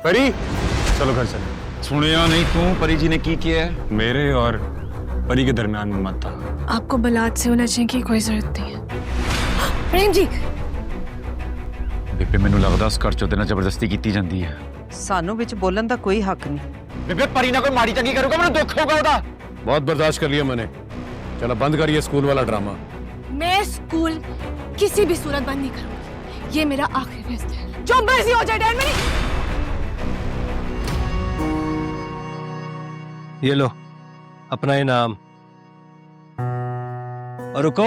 परी चलो घर चले। सुनिया नहीं तू परी जी ने की किया है? मेरे और परी के दरमियान में मत था। आपको बलात से उलझने की कोई जरूरत नहीं है। प्रेम जी बेबे मैनू लगदा उस घर चों तेरे नाल जबरदस्ती की जाती है। सानू विच बोलन दा कोई हक नहीं। बेबे परी ना कोई माड़ी चंगी करूगा मैनू दुख होगा ओदा। बहुत बर्दाश्त कर लिया मैंने, चलो बंद करिए स्कूल वाला ड्रामा। मैं स्कूल किसी भी सूरत बंद नहीं करूंगी, ये मेरा आखिरी फैसला है। जो मर्जी हो जाए डैड, में नहीं। ये लो अपना इनाम। और रुको,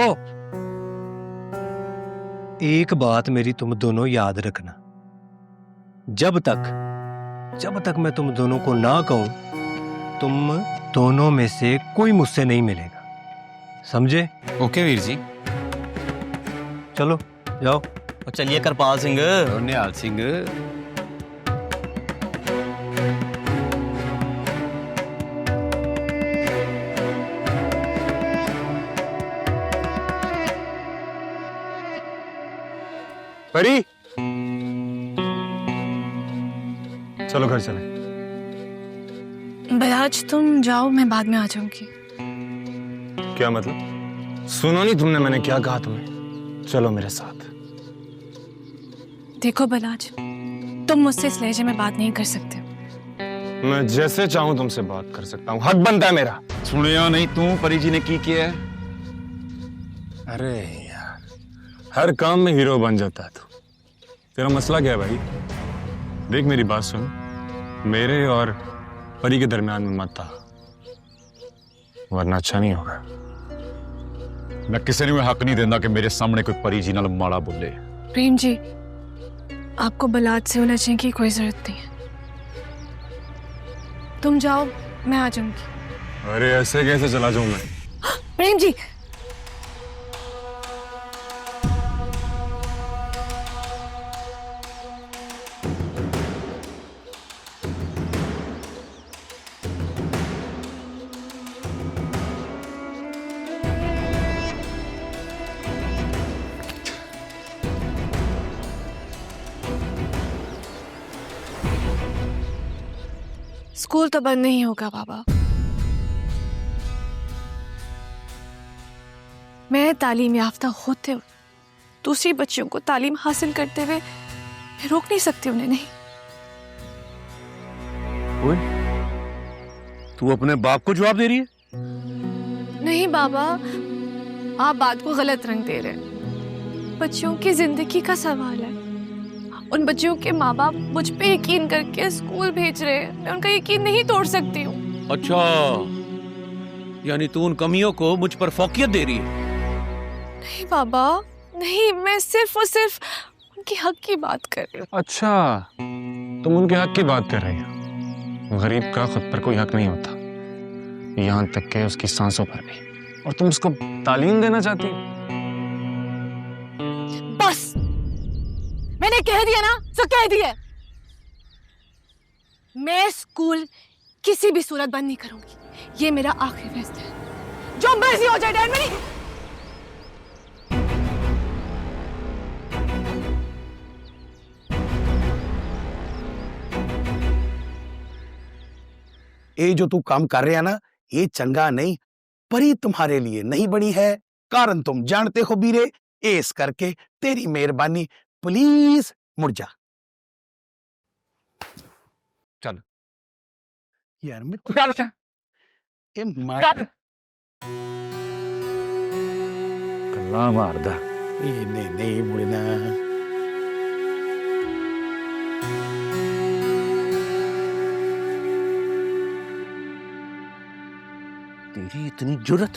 एक बात मेरी तुम दोनों याद रखना, जब तक मैं तुम दोनों को ना कहूं, तुम दोनों में से कोई मुझसे नहीं मिलेगा, समझे? ओके वीर जी। चलो जाओ। और चलिए करपाल सिंह। निहाल सिंह परी चलो घर चले। बलाज तुम जाओ, मैं बाद में आ जाऊंगी। क्या मतलब? सुनो नहीं तुमने मैंने क्या कहा तुम्हें? चलो मेरे साथ। देखो बलाज, तुम मुझसे इस लहजे में बात नहीं कर सकते। मैं जैसे चाहूं तुमसे बात कर सकता हूं, हक बनता है मेरा। सुनिया नहीं तू परी जी ने की किया है? अरे यार, हर काम में हीरो बन जाता है तू। तेरा मसला क्या है भाई? देख मेरी बात सुन, मेरे और परी के दरमियान में मत था, वरना अच्छा नहीं होगा। मैं किसी ने हक नहीं देता कि मेरे सामने कोई परी जी नाल माड़ा बोले। प्रेम जी, आपको बलात से उलझने की कोई जरूरत नहीं है। तुम जाओ, मैं आ जाऊंगी। अरे ऐसे कैसे चला जाऊं मैं? प्रेम जी, स्कूल तो बंद नहीं होगा बाबा। मैं तालीम याफ्ता होते हुए दूसरी बच्चियों को तालीम हासिल करते हुए मैं रोक नहीं सकती उन्हें। नहीं, तू अपने बाप को जवाब दे रही है? नहीं बाबा, आप बात को गलत रंग दे रहे हैं। बच्चियों की जिंदगी का सवाल है। उन बच्चियों के माँ बाप मुझ पे यकीन करके स्कूल भेज रहे हैं, मैं उनका यकीन नहीं तोड़ सकती हूँ। अच्छा, यानी तू उन कमियों को मुझ पर फौकियत दे रही है? नहीं बाबा, नहीं, मैं सिर्फ और सिर्फ उनके हक की बात कर रही हूँ। अच्छा, तुम उनके हक की बात कर रही हो। गरीब का खुद पर कोई हक नहीं होता, यहाँ तक के उसकी सांसों पर भी, और तुम उसको तालीम देना चाहती हो? बस, मैंने कह दिया ना, तो कह दिया। मैं स्कूल किसी भी सूरत बंद नहीं करूंगी, ये मेरा आखिरी फैसला है। जो मर्जी हो जाए डैड, में नहीं। ये जो तू काम कर रहा है ना, ये चंगा नहीं। परी तुम्हारे लिए नहीं बनी है, कारण तुम जानते हो बीरे। इस करके तेरी मेहरबानी, प्लीज मुड़ जा। चल यार मैं चल ये मार कल्ला मारदा। नहीं नहीं मुड़ना। तेरी इतनी जुर्रत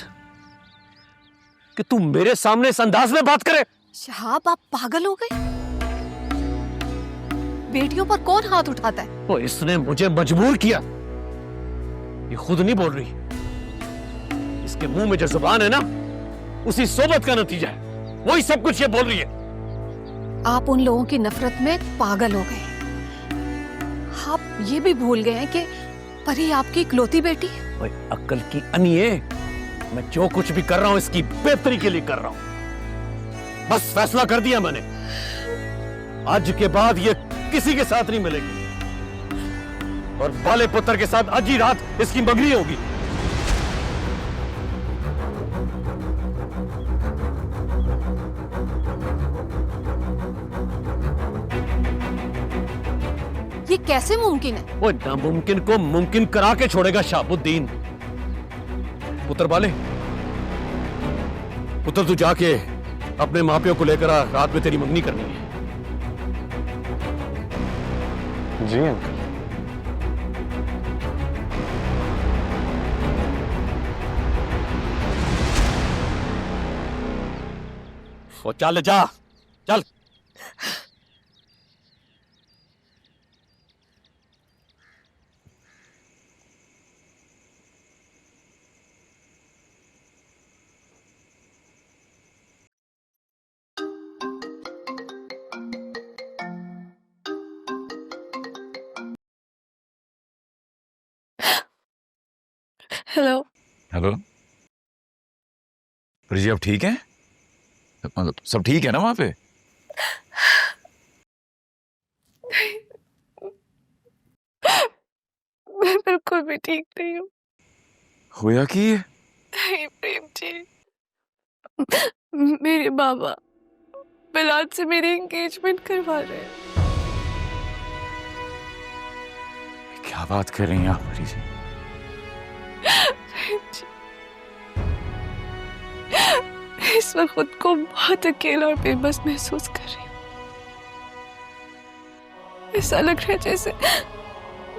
कि तू मेरे सामने इस अंदाज में बात करे? शहाब, आप पागल हो गए? बेटियों पर कौन हाथ उठाता है? तो इसने मुझे मजबूर किया, ये खुद नहीं बोल रही। इसके मुंह में जो जुबान है ना, उसी सोबत का नतीजा है, वही सब कुछ ये बोल रही है। आप उन लोगों की नफरत में पागल हो गए। आप ये भी भूल गए हैं कि परी आपकी इकलौती बेटी है। ओए अक्ल की अनिए, मैं जो कुछ भी कर रहा हूं इसकी बेहतरी के लिए कर रहा हूं। बस फैसला कर दिया मैंने, आज के बाद ये किसी के साथ नहीं मिलेगी। और बाले पुत्र के साथ आज ही रात इसकी मंगनी होगी। ये कैसे मुमकिन है? वो नामुमकिन को मुमकिन करा के छोड़ेगा शाहबुद्दीन। पुत्र बाले, पुत्र तू जाके अपने मापियों को लेकर आ, रात में तेरी मंगनी करनी है। जी अंकल। वो चल जा, चल। हेलो। हेलो जी, अब ठीक है? सब ठीक है ना वहां पे? मैं बिल्कुल भी ठीक नहीं हूँ। होया कि नहीं प्रेम जी, मेरे बाबा बिलाल से मेरी एंगेजमेंट करवा रहे हैं। क्या बात कर रही हैं आप परी जी? प्रेम जी, इस वक्त खुद को बहुत अकेला और बेबस महसूस कर रही हूँ। ऐसा लग रहा है जैसे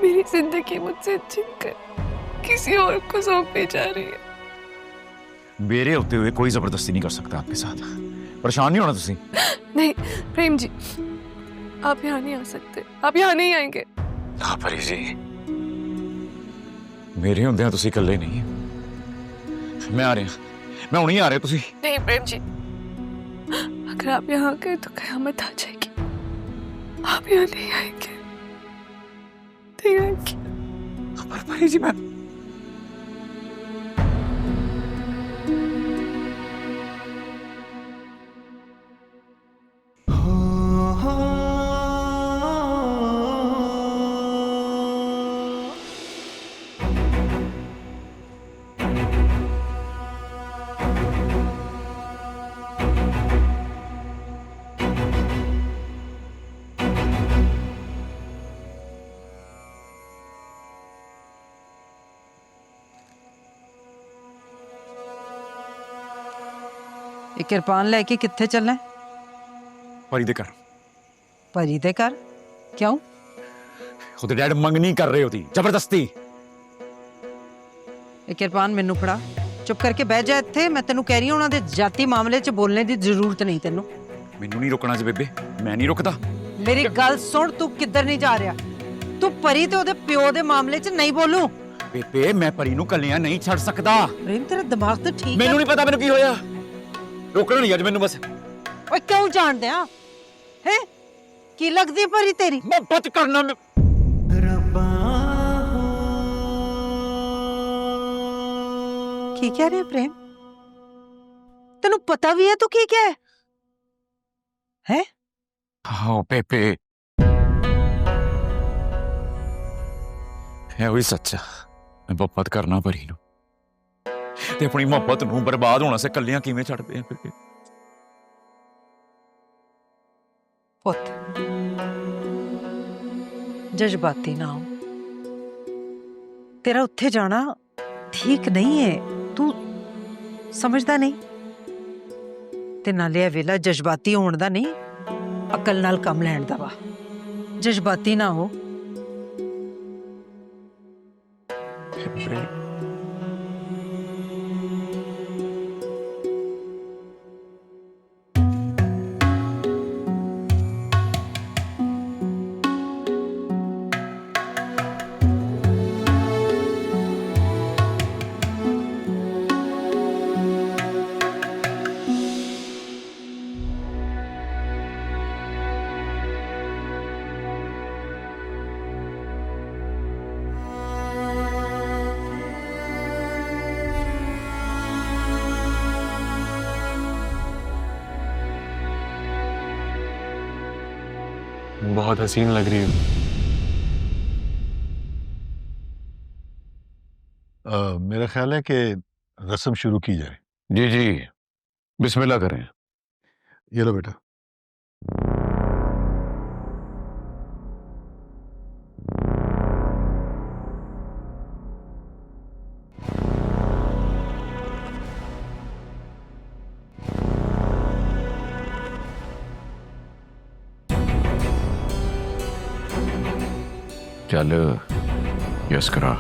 मेरी जिंदगी मुझसे छीनकर किसी और को सौंपी जा रही है। मेरे होते हुए कोई जबरदस्ती नहीं कर सकता आपके साथ। परेशान नहीं होना तुसी। नहीं प्रेम जी, आप यहाँ नहीं आ सकते, आप यहाँ नहीं आएंगे। हाँ परी जी, मेरे होंदे तुसी इकल्ले नहीं। मैं आ रहा, मैं हुणी आ रहा। तुसी नहीं प्रेम जी, अगर आप यहाँ गए तो कयामत आ जाएगी। आप यहाँ नहीं आएंगे, नहीं आएंगे। पर परी जी, मैं ਇਹ ਕਿਰਪਾਨ ਲੈ ਕੇ ਕਿੱਥੇ ਚੱਲਣਾ ਹੈ? परी दे कर ਭਰੀ ਦੇ ਘਰ ਕਿਉਂ? खुद डैड मंगनी कर रहे होती जबरदस्ती। ਇਹ ਕਿਰਪਾਨ ਮੈਨੂੰ ਫੜਾ। ਚੁੱਪ ਕਰਕੇ ਬਹਿ ਜਾ ਇੱਥੇ। ਮੈਂ ਤੈਨੂੰ ਕਹਿ ਰਹੀ ਹਾਂ ਉਹਨਾਂ ਦੇ ਜਾਤੀ ਮਾਮਲੇ 'ਚ ਬੋਲਣੇ ਦੀ ਜ਼ਰੂਰਤ ਨਹੀਂ ਤੈਨੂੰ। ਮੈਨੂੰ ਨਹੀਂ ਰੁਕਣਾ ਜੀ ਬੇਬੇ, ਮੈਂ ਨਹੀਂ ਰੁਕਦਾ। ਮੇਰੀ ਗੱਲ ਸੁਣ, ਤੂੰ ਕਿੱਧਰ ਨਹੀਂ ਜਾ ਰਿਹਾ। ਤੂੰ ਪਰੀ ਤੇ ਉਹਦੇ ਪਿਓ ਦੇ ਮਾਮਲੇ 'ਚ ਨਹੀਂ ਬੋਲੂ। ਬੇਬੇ ਮੈਂ ਪਰੀ ਨੂੰ ਕੱਲਿਆਂ ਨਹੀਂ ਛੱਡ ਸਕਦਾ। ਪ੍ਰੇਮ ਤੇਰਾ ਦਿਮਾਗ ਤਾਂ ਠੀਕ ਹੈ। ਮੈਨੂੰ ਨਹੀਂ ਪਤਾ ਮੈਨੂੰ ਕੀ ਹੋਇਆ। ਰੋਕਣਾ ਨਹੀਂ ਅੱਜ ਮੈਨੂੰ ਬਸ। ਓਏ ਕਿਉਂ ਜਾਣਦੇ ਆ ਹੈ? ਕੀ ਲੱਗਦੀ ਪਰੀ ਤੇਰੀ? ਮੁਹੱਬਤ ਕਰਨਾ ਮੈਂ। ਕੀ ਕਹਿ ਰਿਹਾ ਪ੍ਰੇਮ? ਤੈਨੂੰ ਪਤਾ ਵੀ ਹੈ ਤੂੰ ਕੀ ਕਹਿ ਹੈ? हाँ पेपे है वही सच्चा। मैं मोहब्बत करना परी नूं ते अपनी मोहब्बत नूं बर्बाद होना से कलियां किवें छड्डदे आ पेपे। ਪੁੱਤ ਜਜ਼ਬਾਤੀ ਨਾ ਹੋ। ਤੇਰਾ ਉੱਥੇ ਜਾਣਾ ਠੀਕ ਨਹੀਂ ਹੈ। ਤੂੰ ਸਮਝਦਾ ਨਹੀਂ। ਤੇ ਨਾਲੇ ਇਹ ਵੇਲਾ ਜਜ਼ਬਾਤੀ ਹੋਣ ਦਾ ਨਹੀਂ, ਅਕਲ ਨਾਲ ਕੰਮ ਲੈਣ ਦਾ ਵਾ। ਜਜ਼ਬਾਤੀ ਨਾ ਹੋ। पेपे बहुत हसीन लग रही हो। मेरा ख्याल है कि रस्म शुरू की जाए। जी जी, बिस्मिल्लाह करें। ये लो बेटा। चल यस करा।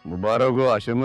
मुबारक हो हाशिम।